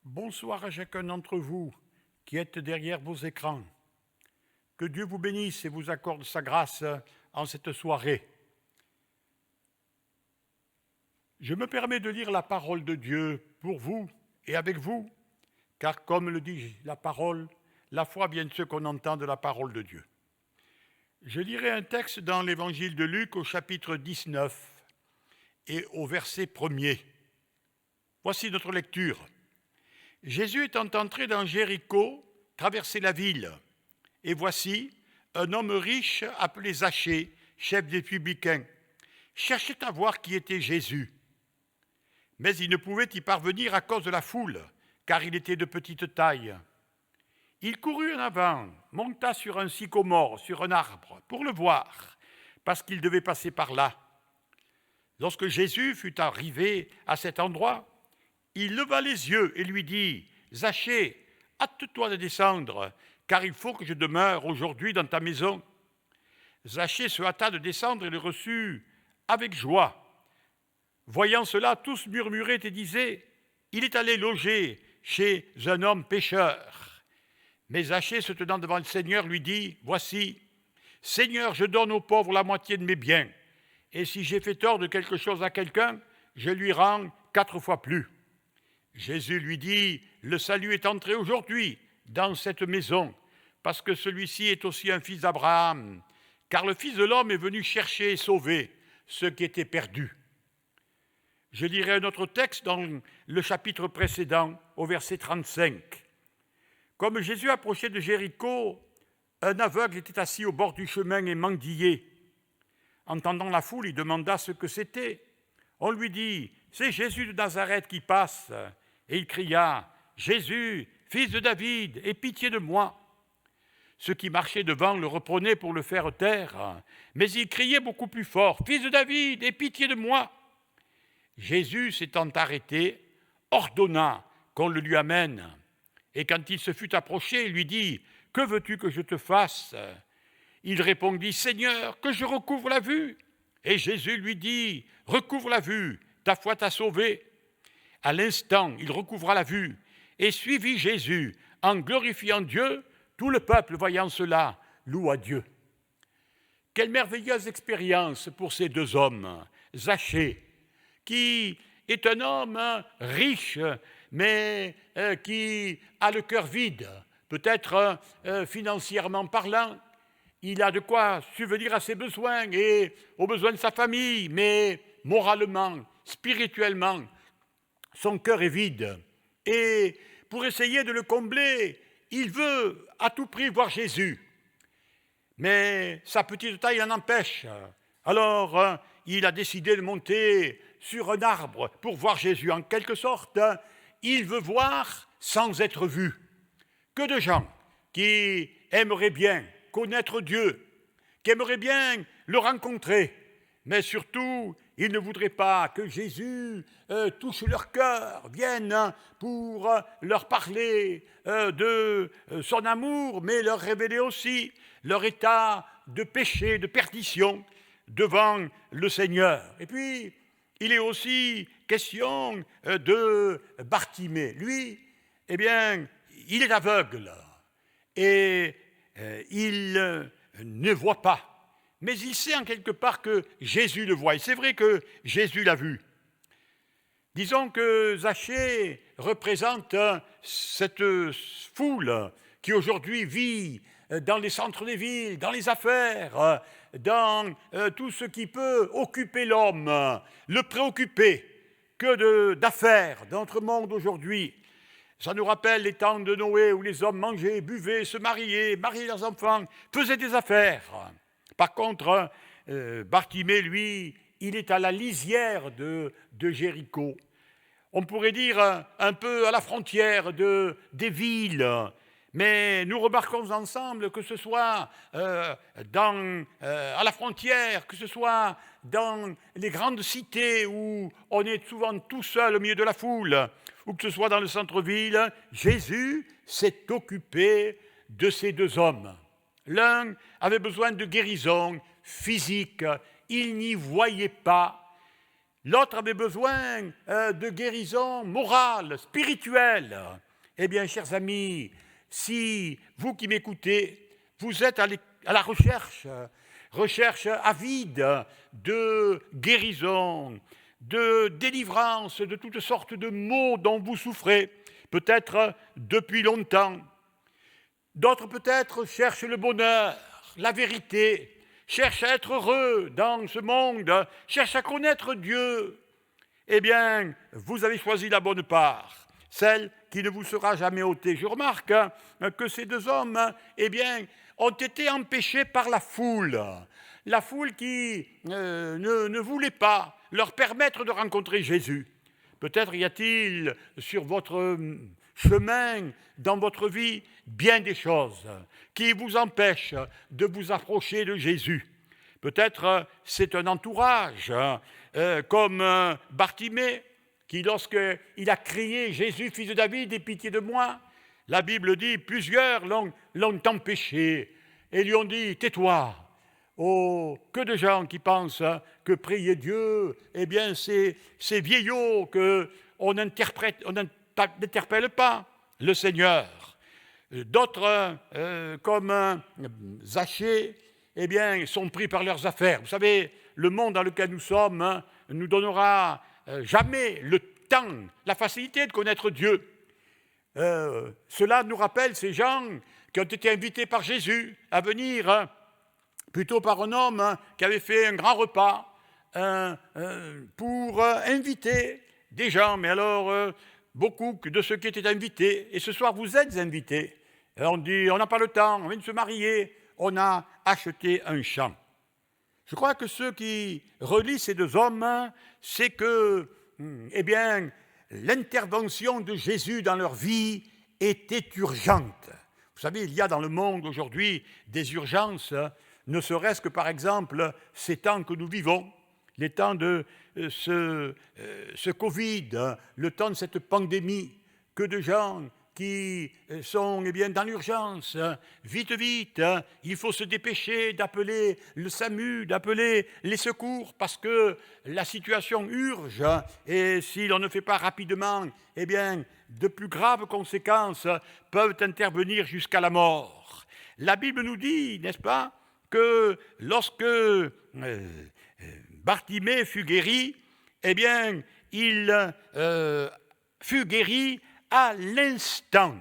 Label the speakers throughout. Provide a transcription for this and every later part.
Speaker 1: Bonsoir à chacun d'entre vous qui êtes derrière vos écrans. Que Dieu vous bénisse et vous accorde sa grâce en cette soirée. Je me permets de lire la parole de Dieu pour vous et avec vous, car comme le dit la parole, la foi vient de ce qu'on entend de la parole de Dieu. Je lirai un texte dans l'évangile de Luc au chapitre 19 et au verset 1er. Voici notre lecture. Jésus étant entré dans Jéricho, traversait la ville. Et voici, un homme riche appelé Zachée, chef des publicains, cherchait à voir qui était Jésus. Mais il ne pouvait y parvenir à cause de la foule, car il était de petite taille. Il courut en avant, monta sur un sycomore, sur un arbre, pour le voir, parce qu'il devait passer par là. Lorsque Jésus fut arrivé à cet endroit, il leva les yeux et lui dit « Zachée, hâte-toi de descendre, car il faut que je demeure aujourd'hui dans ta maison. » Zachée se hâta de descendre et le reçut avec joie. Voyant cela, tous murmuraient et disaient « Il est allé loger chez un homme pécheur. » Mais Zachée, se tenant devant le Seigneur, lui dit « Voici, Seigneur, je donne aux pauvres la moitié de mes biens, et si j'ai fait tort de quelque chose à quelqu'un, je lui rends 4 fois plus. » Jésus lui dit, « Le salut est entré aujourd'hui dans cette maison, parce que celui-ci est aussi un fils d'Abraham, car le Fils de l'homme est venu chercher et sauver ceux qui étaient perdus. » Je lirai un autre texte dans le chapitre précédent, au verset 35. Comme Jésus approchait de Jéricho, un aveugle était assis au bord du chemin et mendiait. Entendant la foule, il demanda ce que c'était. On lui dit, « C'est Jésus de Nazareth qui passe. » Et il cria, « Jésus, fils de David, aie pitié de moi. » Ceux qui marchaient devant le reprenaient pour le faire taire, mais il criait beaucoup plus fort, « Fils de David, aie pitié de moi. » Jésus, s'étant arrêté, ordonna qu'on le lui amène. Et quand il se fut approché, il lui dit, « Que veux-tu que je te fasse ?» Il répondit, « Seigneur, que je recouvre la vue. » Et Jésus lui dit, « Recouvre la vue, ta foi t'a sauvé. » À l'instant, il recouvra la vue et suivit Jésus en glorifiant Dieu. Tout le peuple, voyant cela, loua Dieu. Quelle merveilleuse expérience pour ces deux hommes. Zachée, qui est un homme riche, mais qui a le cœur vide, peut-être financièrement parlant. Il a de quoi subvenir à ses besoins et aux besoins de sa famille, mais moralement, spirituellement, son cœur est vide. Et pour essayer de le combler, il veut à tout prix voir Jésus. Mais sa petite taille l'en empêche. Alors, il a décidé de monter sur un arbre pour voir Jésus. En quelque sorte, il veut voir sans être vu. Que de gens qui aimeraient bien connaître Dieu, qui aimeraient bien le rencontrer, mais surtout, ils ne voudraient pas que Jésus touche leur cœur, vienne pour leur parler de son amour, mais leur révéler aussi leur état de péché, de perdition devant le Seigneur. Et puis, il est aussi question de Bartimée. Lui, eh bien, il est aveugle et il ne voit pas. Mais il sait en quelque part que Jésus le voit. Et c'est vrai que Jésus l'a vu. Disons que Zachée représente cette foule qui aujourd'hui vit dans les centres des villes, dans les affaires, dans tout ce qui peut occuper l'homme, le préoccuper. Que d'affaires dans notre monde aujourd'hui. Ça nous rappelle les temps de Noé où les hommes mangeaient, buvaient, se mariaient leurs enfants, faisaient des affaires. Par contre, Bartimée, lui, il est à la lisière de Jéricho. On pourrait dire un peu à la frontière des villes. Mais nous remarquons ensemble que ce soit à la frontière, que ce soit dans les grandes cités où on est souvent tout seul au milieu de la foule, ou que ce soit dans le centre-ville, Jésus s'est occupé de ces deux hommes. L'un avait besoin de guérison physique, il n'y voyait pas. L'autre avait besoin de guérison morale, spirituelle. Eh bien, chers amis, si vous qui m'écoutez, vous êtes à la recherche avide de guérison, de délivrance, de toutes sortes de maux dont vous souffrez, peut-être depuis longtemps. D'autres peut-être cherchent le bonheur, la vérité, cherchent à être heureux dans ce monde, cherchent à connaître Dieu. Eh bien, vous avez choisi la bonne part, celle qui ne vous sera jamais ôtée. Je remarque que ces deux hommes, eh bien, ont été empêchés par la foule qui ne voulait pas leur permettre de rencontrer Jésus. Peut-être y a-t-il sur votre chemin, dans votre vie, bien des choses qui vous empêchent de vous approcher de Jésus. Peut-être c'est un entourage, comme Bartimée, qui lorsqu'il a crié « Jésus, fils de David, aie pitié de moi », la Bible dit « Plusieurs l'ont empêché et lui ont dit « Tais-toi ». Oh, que de gens qui pensent que prier Dieu, eh bien, c'est vieillot, qu'on n'interpelle pas le Seigneur. D'autres, comme Zachée, eh bien, sont pris par leurs affaires. Vous savez, le monde dans lequel nous sommes nous donnera jamais le temps, la facilité de connaître Dieu. Cela nous rappelle ces gens qui ont été invités par Jésus à venir plutôt par un homme qui avait fait un grand repas pour inviter des gens. Mais alors, beaucoup de ceux qui étaient invités, et ce soir vous êtes invités, on dit, on n'a pas le temps, on vient de se marier, on a acheté un champ. Je crois que ce qui relie ces deux hommes, c'est que, eh bien, l'intervention de Jésus dans leur vie était urgente. Vous savez, il y a dans le monde aujourd'hui des urgences, ne serait-ce que par exemple ces temps que nous vivons, les temps de ce Covid, le temps de cette pandémie, que de gens qui sont eh bien, dans l'urgence, vite, il faut se dépêcher d'appeler le SAMU, d'appeler les secours parce que la situation urge et si l'on ne fait pas rapidement, eh bien, de plus graves conséquences peuvent intervenir jusqu'à la mort. La Bible nous dit, n'est-ce pas, que lorsque Bartimée fut guéri, eh bien, il fut guéri à l'instant.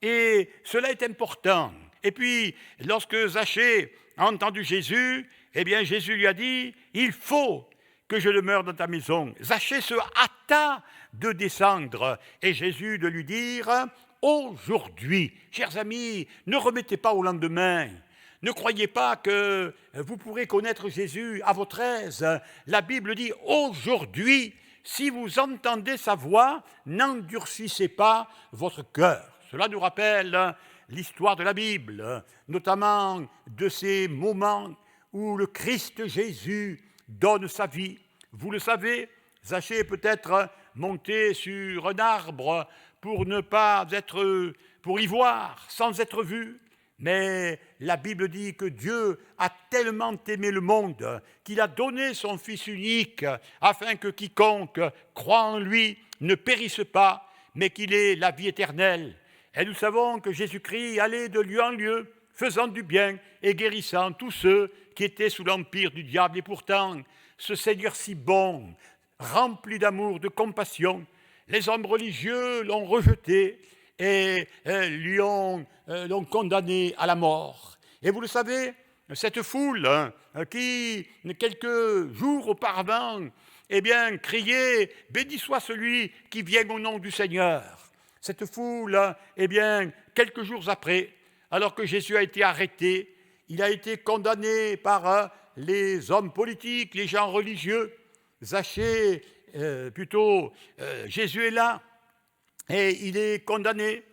Speaker 1: Et cela est important. Et puis, lorsque Zachée a entendu Jésus, eh bien, Jésus lui a dit, « Il faut que je demeure dans ta maison. » Zachée se hâta de descendre et Jésus de lui dire, « Aujourd'hui, chers amis, ne remettez pas au lendemain. Ne croyez pas que vous pourrez connaître Jésus à votre aise. La Bible dit, « Aujourd'hui, si vous entendez sa voix, n'endurcissez pas votre cœur. » Cela nous rappelle l'histoire de la Bible, notamment de ces moments où le Christ Jésus donne sa vie. Vous le savez, Zachée est peut-être monté sur un arbre pour y voir sans être vu. Mais la Bible dit que Dieu a tellement aimé le monde qu'il a donné son Fils unique afin que quiconque croit en lui ne périsse pas, mais qu'il ait la vie éternelle. Et nous savons que Jésus-Christ allait de lieu en lieu, faisant du bien et guérissant tous ceux qui étaient sous l'empire du diable. Et pourtant, ce Seigneur si bon, rempli d'amour, de compassion, les hommes religieux l'ont rejeté et l'ont condamné à la mort. Et vous le savez, cette foule qui, quelques jours auparavant, eh bien, criait « Béni soit celui qui vient au nom du Seigneur ». Cette foule, eh bien, quelques jours après, alors que Jésus a été arrêté, il a été condamné par les hommes politiques, les gens religieux. Zachée, Jésus est là, et il est condamné.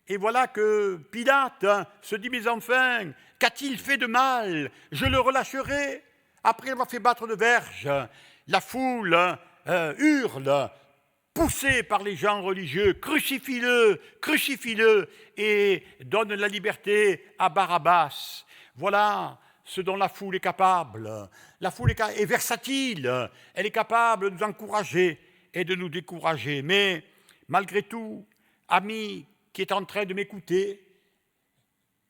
Speaker 1: Et voilà que Pilate se dit, mais enfin, qu'a-t-il fait de mal? Je le relâcherai. Après avoir fait battre de verge, la foule hurle, poussée par les gens religieux, crucifie-le, crucifie-le, et donne la liberté à Barabbas. Voilà ce dont la foule est capable. La foule est versatile, elle est capable de nous encourager et de nous décourager. Mais malgré tout, ami qui est en train de m'écouter,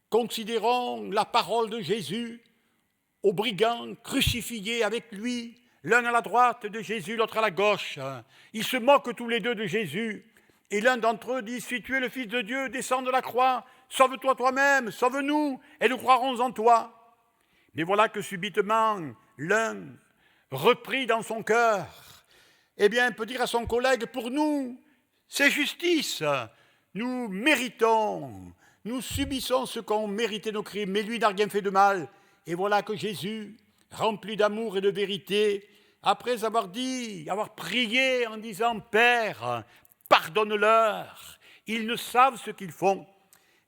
Speaker 1: considérons la parole de Jésus aux brigands crucifiés avec lui, l'un à la droite de Jésus, l'autre à la gauche. Ils se moquent tous les deux de Jésus. Et l'un d'entre eux dit, si tu es le Fils de Dieu, descends de la croix, sauve-toi toi-même, sauve-nous, et nous croirons en toi. Mais voilà que subitement, l'un, repris dans son cœur, eh bien, peut dire à son collègue, pour nous, c'est justice, nous méritons, nous subissons ce qu'ont mérité nos crimes, mais lui n'a rien fait de mal. Et voilà que Jésus, rempli d'amour et de vérité, après avoir prié en disant, Père, pardonne-leur, ils ne savent ce qu'ils font.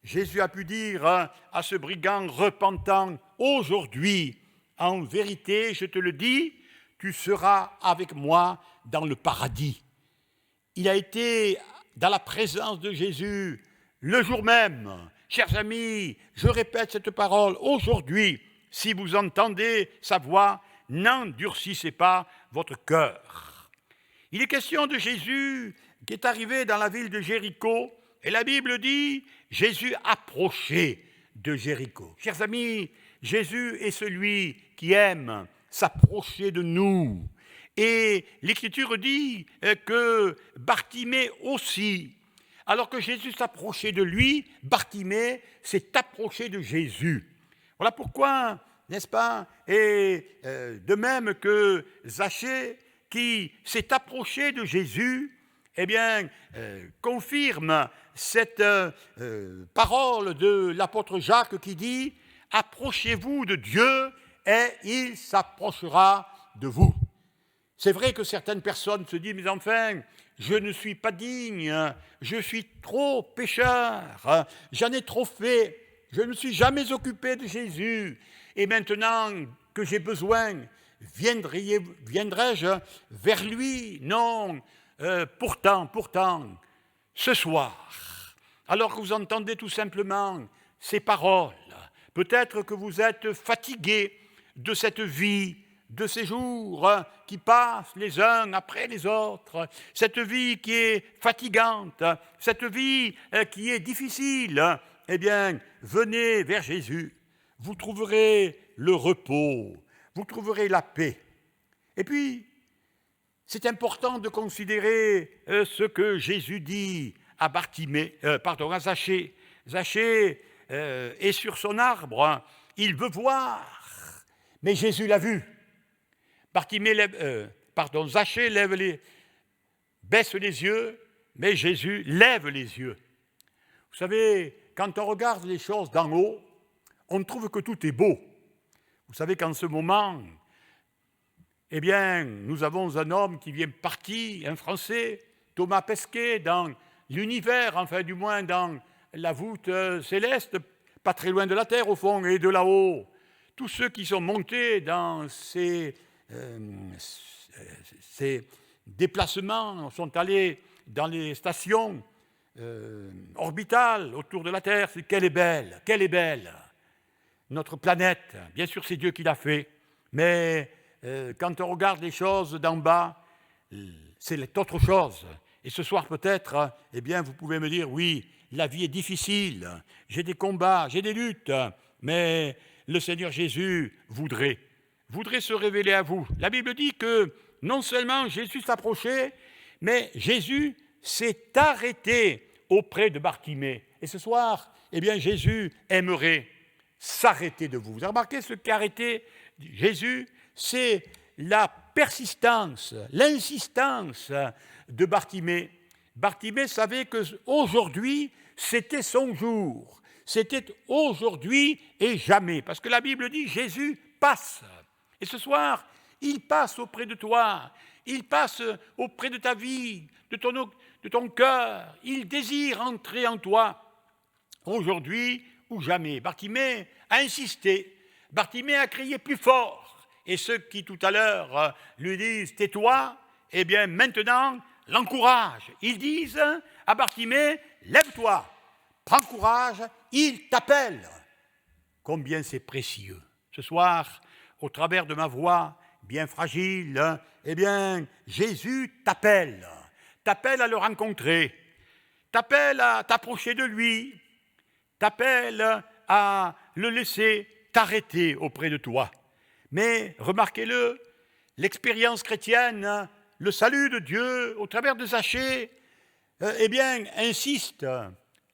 Speaker 1: Jésus a pu dire à ce brigand repentant, aujourd'hui, en vérité, je te le dis, tu seras avec moi dans le paradis. Il a été dans la présence de Jésus le jour même. Chers amis, je répète cette parole, aujourd'hui, si vous entendez sa voix, n'endurcissez pas votre cœur. Il est question de Jésus qui est arrivé dans la ville de Jéricho, et la Bible dit, Jésus approchait de Jéricho. Chers amis, Jésus est celui qui aime s'approcher de nous. Et l'Écriture dit que Bartimée aussi, alors que Jésus s'approchait de lui, Bartimée s'est approché de Jésus. Voilà pourquoi, n'est-ce pas, et de même que Zachée, qui s'est approché de Jésus, eh bien, confirme cette parole de l'apôtre Jacques qui dit « Approchez-vous de Dieu et il s'approchera de vous ». C'est vrai que certaines personnes se disent « Mais enfin, je ne suis pas digne, je suis trop pécheur, j'en ai trop fait, je ne me suis jamais occupé de Jésus. Et maintenant que j'ai besoin, viendrai-je vers lui ? Non. Pourtant, ce soir, alors que vous entendez tout simplement ces paroles, peut-être que vous êtes fatigué de cette vie, de ces jours qui passent les uns après les autres, cette vie qui est fatigante, cette vie qui est difficile, eh bien, venez vers Jésus, vous trouverez le repos, vous trouverez la paix. Et puis, c'est important de considérer ce que Jésus dit à à Zachée. Zachée est sur son arbre, il veut voir, mais Jésus l'a vu. Zachée baisse les yeux, mais Jésus lève les yeux. Vous savez, quand on regarde les choses d'en haut, on trouve que tout est beau. Vous savez qu'en ce moment, eh bien, nous avons un homme qui vient parti, un Français, Thomas Pesquet, dans l'univers, enfin du moins dans la voûte céleste, pas très loin de la terre au fond, et de là-haut. Tous ceux qui sont montés dans ces déplacements sont allés dans les stations orbitales autour de la Terre. Qu'elle est belle, notre planète. Bien sûr, c'est Dieu qui l'a fait, mais quand on regarde les choses d'en bas, c'est autre chose. Et ce soir peut-être, eh bien, vous pouvez me dire, oui, la vie est difficile, j'ai des combats, j'ai des luttes, mais le Seigneur Jésus voudrait se révéler à vous. La Bible dit que non seulement Jésus s'approchait, mais Jésus s'est arrêté auprès de Bartimée. Et ce soir, eh bien, Jésus aimerait s'arrêter de vous. Vous avez remarqué ce qu'a arrêté Jésus ? C'est la persistance, l'insistance de Bartimée. Bartimée savait qu'aujourd'hui, c'était son jour. C'était aujourd'hui et jamais. Parce que la Bible dit, Jésus passe. Et ce soir, il passe auprès de toi. Il passe auprès de ta vie, de ton cœur. Il désire entrer en toi. Aujourd'hui ou jamais. Bartimée a insisté. Bartimée a crié plus fort. Et ceux qui tout à l'heure lui disent « tais-toi », eh bien maintenant l'encouragent. Ils disent à Bartimée « lève-toi, prends courage, il t'appelle ». Combien c'est précieux. Ce soir, au travers de ma voix bien fragile, eh bien, Jésus t'appelle à le rencontrer, t'appelle à t'approcher de lui, t'appelle à le laisser t'arrêter auprès de toi. Mais remarquez-le, l'expérience chrétienne, le salut de Dieu au travers de Zachée, eh bien, insiste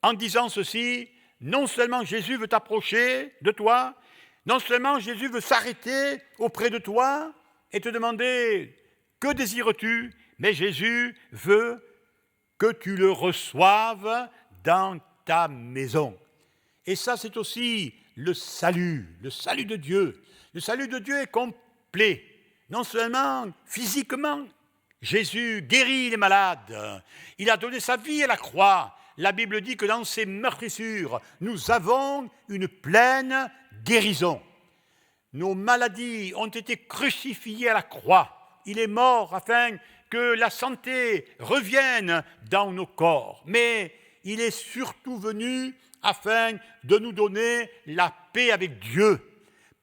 Speaker 1: en disant ceci: non seulement Jésus veut t'approcher de toi, non seulement Jésus veut s'arrêter auprès de toi et te demander « Que désires-tu ?» mais Jésus veut que tu le reçoives dans ta maison. Et ça, c'est aussi le salut de Dieu. Le salut de Dieu est complet, non seulement physiquement. Jésus guérit les malades, il a donné sa vie à la croix. La Bible dit que dans ses meurtrissures, nous avons une pleine guérison. Nos maladies ont été crucifiées à la croix. Il est mort afin que la santé revienne dans nos corps. Mais il est surtout venu afin de nous donner la paix avec Dieu.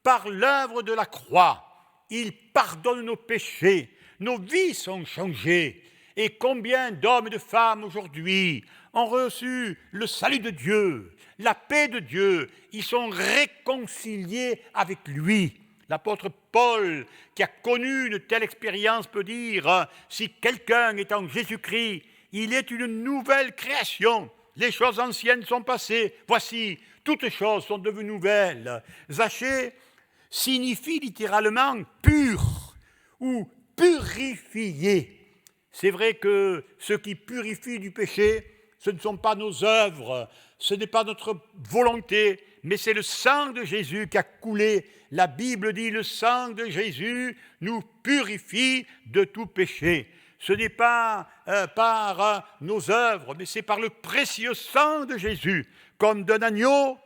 Speaker 1: Par l'œuvre de la croix, il pardonne nos péchés. Nos vies sont changées. Et combien d'hommes et de femmes aujourd'hui ont reçu le salut de Dieu, la paix de Dieu. Ils sont réconciliés avec lui. L'apôtre Paul, qui a connu une telle expérience, peut dire « Si quelqu'un est en Jésus-Christ, il est une nouvelle création. Les choses anciennes sont passées. Voici, toutes choses sont devenues nouvelles. » Zachée signifie littéralement « pur » ou « purifié ». C'est vrai que ce qui purifie du péché, ce ne sont pas nos œuvres, ce n'est pas notre volonté, mais c'est le sang de Jésus qui a coulé. La Bible dit, le sang de Jésus nous purifie de tout péché. Ce n'est pas par nos œuvres, mais c'est par le précieux sang de Jésus, comme d'un agneau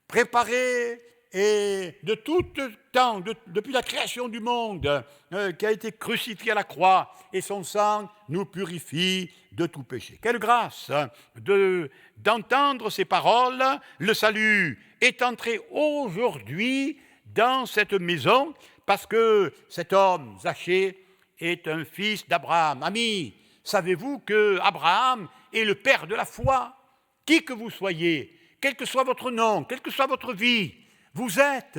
Speaker 1: préparé et de tout temps, depuis la création du monde, qui a été crucifié à la croix, et son sang nous purifie de tout péché. Quelle grâce d'entendre ces paroles. Le salut est entré aujourd'hui dans cette maison, parce que cet homme, Zachée, est un fils d'Abraham. Amis, savez-vous que Abraham est le père de la foi? Qui que vous soyez, quel que soit votre nom, quelle que soit votre vie, vous êtes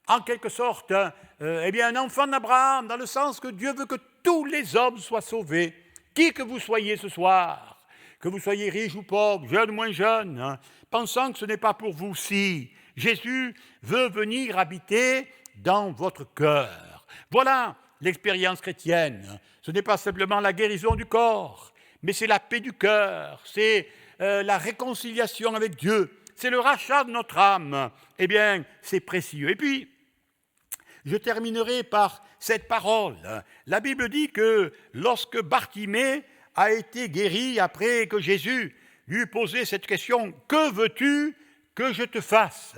Speaker 1: en quelque sorte un enfant d'Abraham, dans le sens que Dieu veut que tous les hommes soient sauvés. Qui que vous soyez ce soir, que vous soyez riche ou pauvre, jeune ou moins jeune, pensant que ce n'est pas pour vous, si Jésus veut venir habiter dans votre cœur. Voilà l'expérience chrétienne. Ce n'est pas simplement la guérison du corps, mais c'est la paix du cœur, c'est la réconciliation avec Dieu, c'est le rachat de notre âme. Eh bien, c'est précieux. Et puis, je terminerai par cette parole. La Bible dit que lorsque Bartimée a été guéri, après que Jésus lui ait posé cette question, « Que veux-tu que je te fasse ?»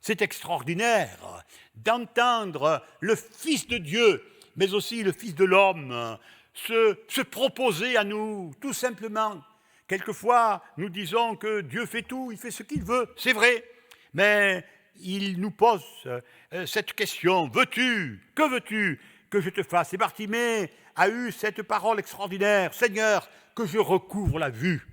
Speaker 1: C'est extraordinaire d'entendre le Fils de Dieu, mais aussi le Fils de l'homme, se proposer à nous, tout simplement. Quelquefois, nous disons que Dieu fait tout, il fait ce qu'il veut, c'est vrai, mais il nous pose cette question, que veux-tu que je te fasse? Et Bartimée a eu cette parole extraordinaire, Seigneur, que je recouvre la vue.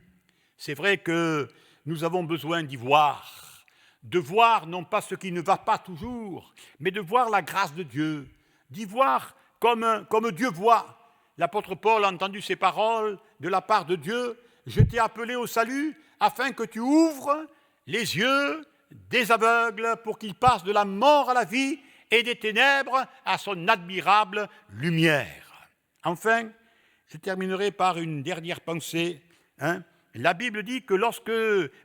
Speaker 1: C'est vrai que nous avons besoin d'y voir, de voir non pas ce qui ne va pas toujours, mais de voir la grâce de Dieu, d'y voir comme Dieu voit. L'apôtre Paul a entendu ces paroles de la part de Dieu, « Je t'ai appelé au salut afin que tu ouvres les yeux des aveugles pour qu'ils passent de la mort à la vie et des ténèbres à son admirable lumière. » Enfin, je terminerai par une dernière pensée. La Bible dit que lorsque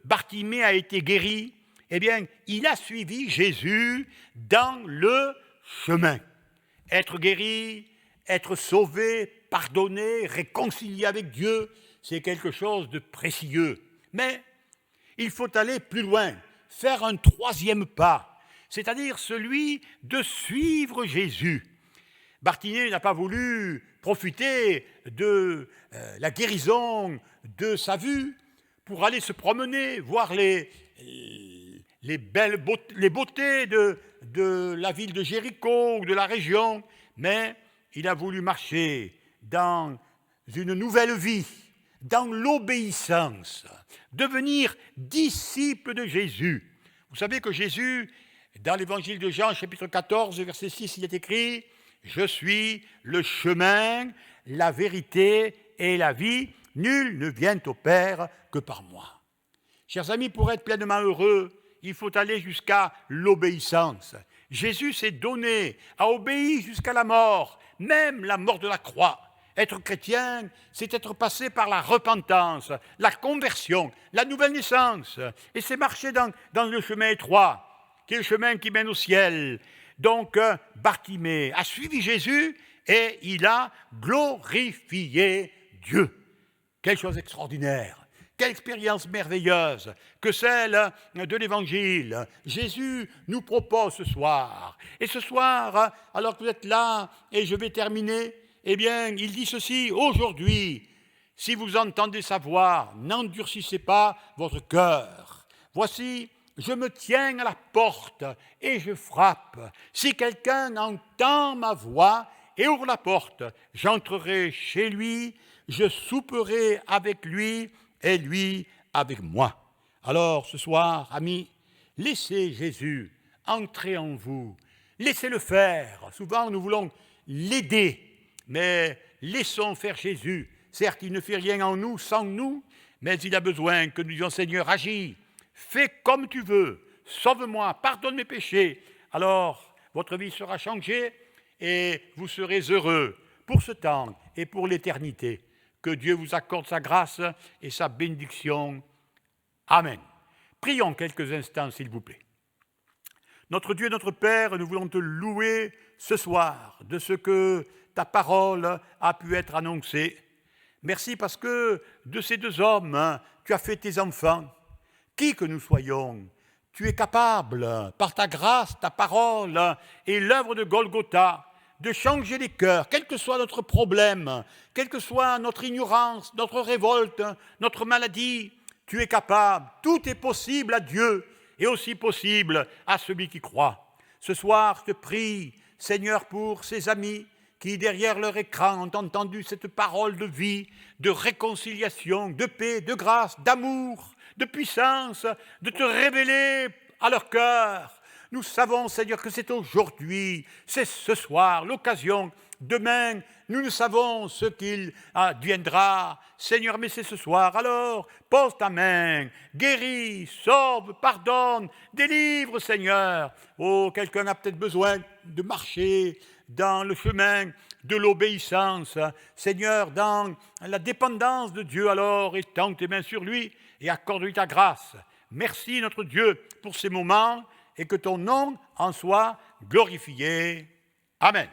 Speaker 1: Bartimée a été guéri, eh bien, il a suivi Jésus dans le chemin. Être guéri, être sauvé, pardonné, réconcilié avec Dieu, c'est quelque chose de précieux. Mais il faut aller plus loin, faire un troisième pas, c'est-à-dire celui de suivre Jésus. Bartimée n'a pas voulu profiter de la guérison de sa vue pour aller se promener, voir les les beautés de la ville de Jéricho ou de la région, mais il a voulu marcher dans une nouvelle vie, dans l'obéissance, devenir disciple de Jésus. Vous savez que Jésus, dans l'évangile de Jean, chapitre 14, verset 6, il est écrit « Je suis le chemin, la vérité et la vie. Nul ne vient au Père que par moi. » Chers amis, pour être pleinement heureux, il faut aller jusqu'à l'obéissance. Jésus s'est donné, a obéi jusqu'à la mort, même la mort de la croix. Être chrétien, c'est être passé par la repentance, la conversion, la nouvelle naissance. Et c'est marcher dans le chemin étroit, qui est le chemin qui mène au ciel. Donc, Bartimée a suivi Jésus et il a glorifié Dieu. Quelle chose extraordinaire! Quelle expérience merveilleuse que celle de l'Évangile. Jésus nous propose ce soir. Et ce soir, alors que vous êtes là, et je vais terminer, eh bien, il dit ceci, aujourd'hui, si vous entendez sa voix, n'endurcissez pas votre cœur. Voici, je me tiens à la porte et je frappe. Si quelqu'un entend ma voix et ouvre la porte, j'entrerai chez lui, je souperai avec lui et lui avec moi. Alors, ce soir, amis, laissez Jésus entrer en vous. Laissez-le faire. Souvent, nous voulons l'aider, mais laissons faire Jésus. Certes, il ne fait rien en nous, sans nous, mais il a besoin que nous disions, Seigneur, agis, fais comme tu veux, sauve-moi, pardonne mes péchés. Alors, votre vie sera changée et vous serez heureux pour ce temps et pour l'éternité. Que Dieu vous accorde sa grâce et sa bénédiction. Amen. Prions quelques instants, s'il vous plaît. Notre Dieu, notre Père, nous voulons te louer ce soir de ce que ta parole a pu être annoncée. Merci parce que de ces deux hommes, tu as fait tes enfants. Qui que nous soyons, tu es capable, par ta grâce, ta parole et l'œuvre de Golgotha, de changer les cœurs, quel que soit notre problème, quelle que soit notre ignorance, notre révolte, notre maladie, tu es capable. Tout est possible à Dieu et aussi possible à celui qui croit. Ce soir, je te prie, Seigneur, pour ces amis qui, derrière leur écran, ont entendu cette parole de vie, de réconciliation, de paix, de grâce, d'amour, de puissance, de te révéler à leur cœur. Nous savons, Seigneur, que c'est aujourd'hui, c'est ce soir, l'occasion. Demain, nous ne savons ce qu'il adviendra. Seigneur, mais c'est ce soir. Alors, pose ta main, guéris, sauve, pardonne, délivre, Seigneur. Oh, quelqu'un a peut-être besoin de marcher dans le chemin de l'obéissance. Seigneur, dans la dépendance de Dieu, alors, étends tes mains sur lui et accorde-lui ta grâce. Merci, notre Dieu, pour ces moments et que ton nom en soit glorifié. Amen.